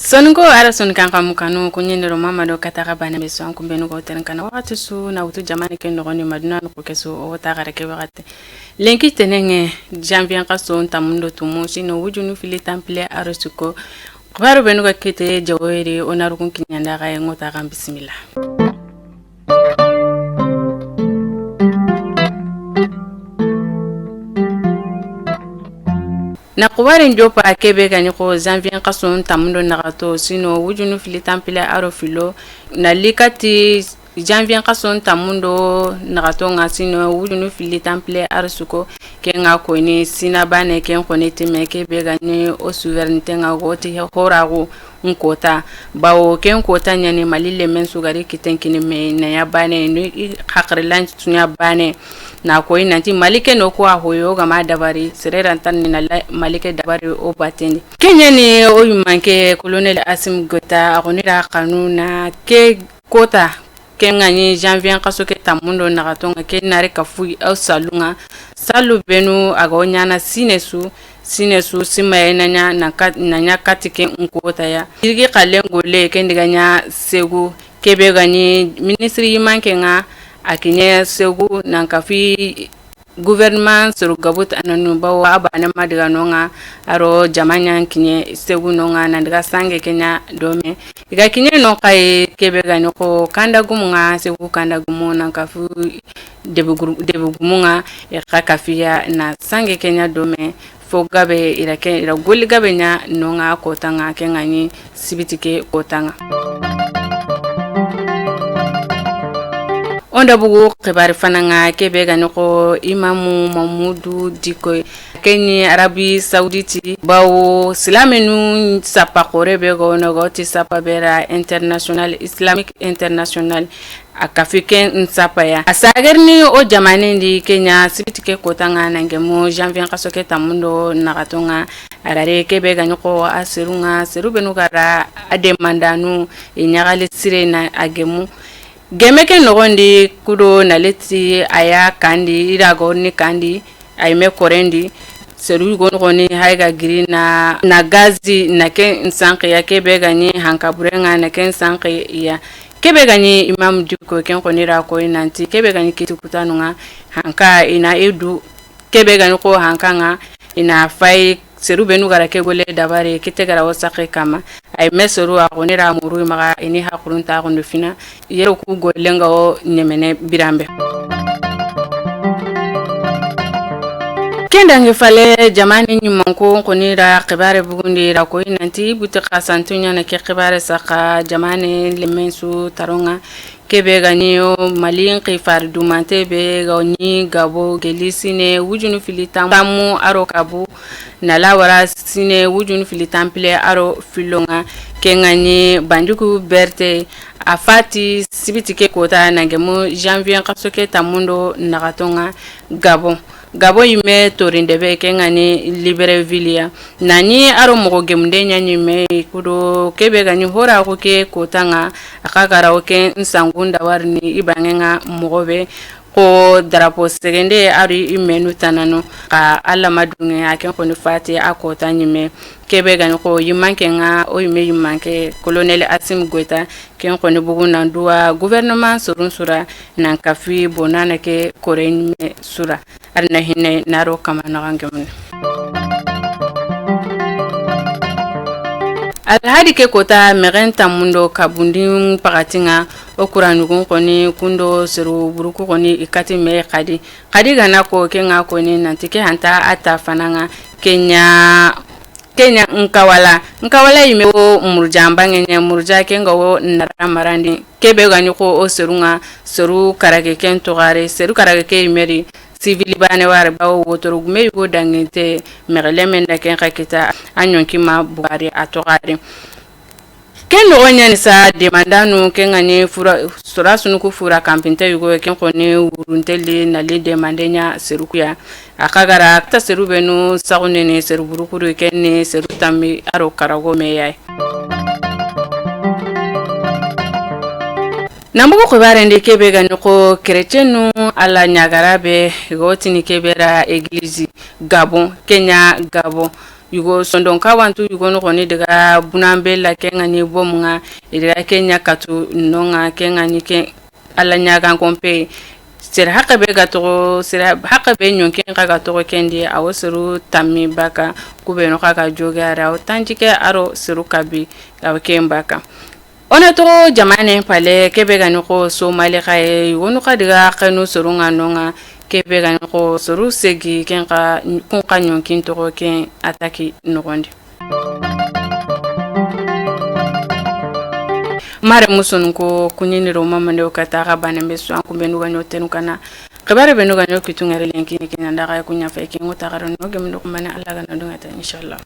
Sonko ara son kan kamukanu kunyendero mama do kataka bana be son kumbenu go teren kana wakati su na utu jamani ke no ni maduna no keso o ta gare ke wakati lenki tenenge janvier kaso ntamundo tumu sino wujunu fili temple arasuko baro benu ga kete jawere onaru kun kinyanda ga ngota ga bismillah. Na kuwarin jopa kebe gani ko janvier kaso ntamundo nagato sino wujunu fili temple arofilo na likati janvier kaso ntamundo nagato ngasino wujunu fili temple arsuko kenga ko ni sinabane ken ko ni time kebe gani o souverainité nga goti horago nkota bawo ken kota nyani malile mensu gari kitenkini me na yabane ni hakrilan tunya bane na ko inanti malike no ko ahoyo gama dabari serera tan ni na malike dabari o bateni kenya ni o yumanke colonel Asim Gota agonira kanuna ke kota kenga ni janvier kaso ke tamundo na gatonga ke nare kafu au salunga salu benu agonyana sinesu simaye nanya katike nkota ya irgi kalengo le kendiganya segu kebe gani ministry yimanke nga akinye segu nankafi gouvernement sur gabut ananu bawa abana madiga nonga aro jamanya kinye segu nonga nandiga sange kenya dome iga kinye no kai kebe gani ko kanda gumunga segu kanda gumu nankafu debu gumunga e kakafiya na sange kenya dome fo gabe irake ira goli gabe nya nonga kotanga kengani sibitike kotanga onda bugu khibari fananga kebe gani ko imamu Mamudu Diko Kenya Arabi Sauditi bawo silamenu sapa korebe go nogoti sapa bera international Islamic international akafiken nsapa ya asagerni o jamane ndi Kenya sibitike kotanga nangemo janvier kasoke tamundo nagatonga arare kebe gani ko asirunga serubenu gara ademandanu inyagali sire na agemu gemeke nogondi kudo naleti aya kandi irago ni kandi ayme korendi seru goni haiga grina na gazi na ke nsanke ya kebe gani hankaburenga na ke nsanke ya kebe gani Imam Diko ken konira ko inanti kebe gani kitukutanunga hanka ina edu kebe gani ko hankanga ina fai seru benu gara ke gole dabare kite gara wasake kama ay meseru agonira muru maga ini hakurunta agondo fina yero ku golenga o nyemene birambe kenda ngefale jamani nyumanko konira khibare bugundi ra ko inanti buti khasantunya na ke khibare saka jamani lemensu taronga kebe ganio malin qifar dumante be gani gabo gelisine wujunu filitam tamu aro kabu nalawara sine wujunu filitample aro filonga kengani banduku berte afati sibitike kota nangemu janvier kasoke tamundo nagatonga gabo yime torindebe kengani Libreville nani aro mogo gemde nyanyi me kudo kebe gani hora ko ke kotanga akagara oke nsangunda warni ibangenga mogobe ko drapo segende ari imenu tanano ka alla madunge aken ko fati akota nyime kebe gani ko yimanke nga o yimanke colonel Asim Gota ken ko ne bugu nandua gouvernement surun sura nan kafi bonana ke koren sura arna hinne naro kama nangam alhadi ke kota merenta mundo kabundin pagatinga okuranugun koni kundo seru buruku koni ikati me kadi gana ko kenga koni nantike hanta ata fananga Kenya nkawala yime o murjamba ngene murja kenga wo naramarandi kebe gani ko o seru karage ken togare seru karage ke imeri civil bane ware bawo wotoro gume go dangete merelemen da ken kakita anyonki ma bugari atogare ken no onya ni sa demandanu ken ngani fura sura sunu ku fura kampinte yugo ken ko ne urunteli na le demandenya serukuya akagara ta serubenu sagune ne seruburukuru ken ne serutami aro karago meyai nambugo ko barende kebe gani ko chrétienu ala nyagarabe goti ni kebera église Gabon Kenya Gabon yugo sondon kawantu yugo no koni daga bunambe la kenga ni bomunga ida kenya katu nonga kenga ni ke alla nyaga kompe sir haka be gato sir haka be nyonken ka gato kendi awosuru tammi baka kubeno kaka jogara o tanjike aro siru kabi law kembaka ona to jamane pale kebe gani ko so mali kay wonu ka diga kanu surunga nonga kebe gani ko suru segi kenka kun kanyon kin to ken ataki nogondi mare musun ko kunyini ro mamande o kata ka banembe so an kumbenu ganyo tenu kana kabare benu ganyo kitungere lenki ni kinanda ka kunya fa kin ngota garan no gemno kumana alla gana dunga ta inshallah